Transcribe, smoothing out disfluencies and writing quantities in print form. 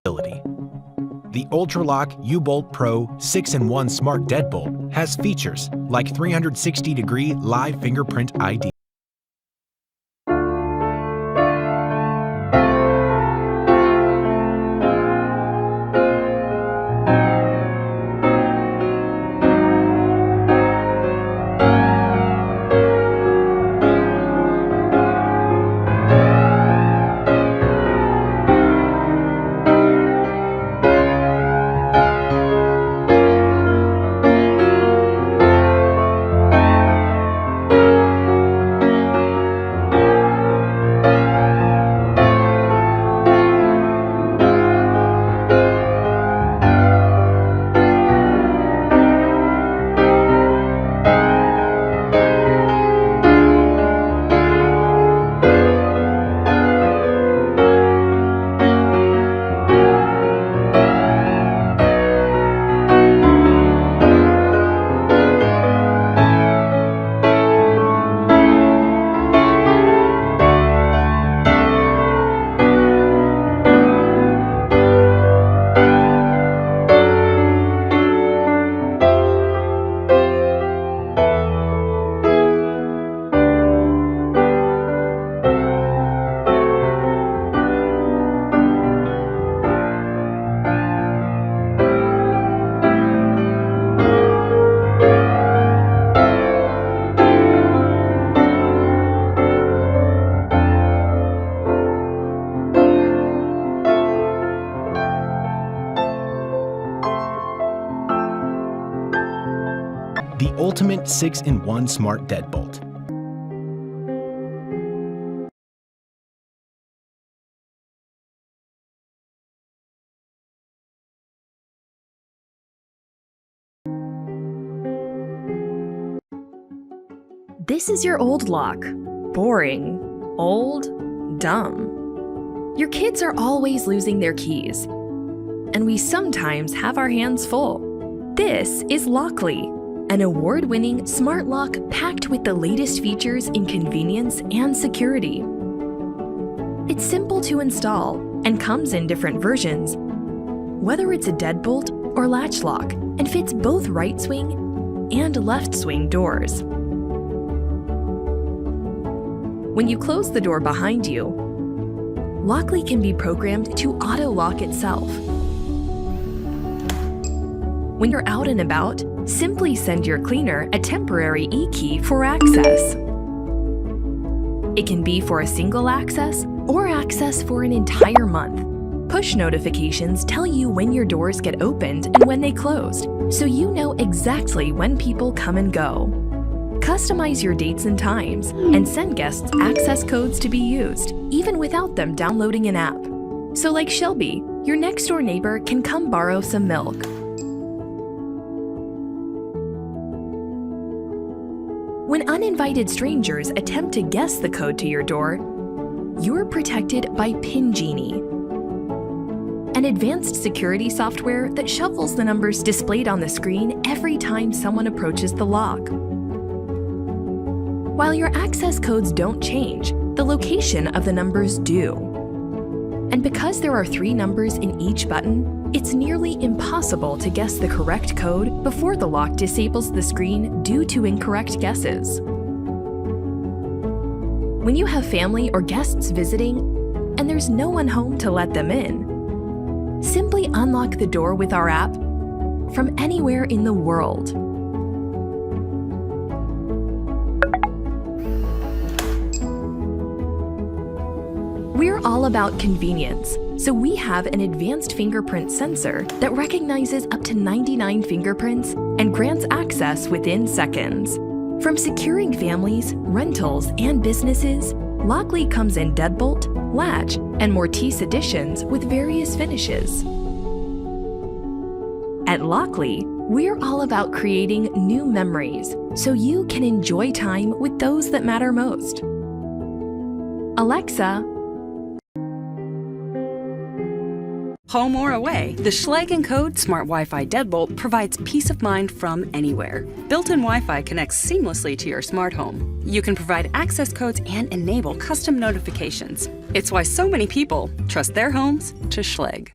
The Ultralock U-Bolt Pro 6-in-1 Smart Deadbolt has features like 360-degree live fingerprint ID. The ultimate 6-in-1 Smart Deadbolt. This is your old lock. Boring, old, dumb. Your kids are always losing their keys, and we sometimes have our hands full. This is Lockly, an award-winning smart lock packed with the latest features in convenience and security. It's simple to install and comes in different versions, whether it's a deadbolt or latch lock, and fits both right swing and left swing doors. When you close the door behind you, Lockly can be programmed to auto-lock itself. When you're out and about, simply send your cleaner a temporary e-key for access. It can be for a single access or access for an entire month. Push notifications tell you when your doors get opened and when they closed, so you know exactly when people come and go. Customize your dates and times, and send guests access codes to be used, even without them downloading an app. So like Shelby, your next-door neighbor can come borrow some milk. When uninvited strangers attempt to guess the code to your door, you're protected by PIN Genie, an advanced security software that shuffles the numbers displayed on the screen every time someone approaches the lock. While your access codes don't change, the location of the numbers do. And because there are 3 numbers in each button, it's nearly impossible to guess the correct code before the lock disables the screen due to incorrect guesses. When you have family or guests visiting, and there's no one home to let them in, simply unlock the door with our app from anywhere in the world. We're all about convenience, so we have an advanced fingerprint sensor that recognizes up to 99 fingerprints and grants access within seconds. From securing families, rentals, and businesses, Lockly comes in deadbolt, latch, and Mortise editions with various finishes. At Lockly, we're all about creating new memories so you can enjoy time with those that matter most. Alexa, Home or away, the Schlage & Code Smart Wi-Fi Deadbolt provides peace of mind from anywhere. Built-in Wi-Fi connects seamlessly to your smart home. You can provide access codes and enable custom notifications. It's why so many people trust their homes to Schlage.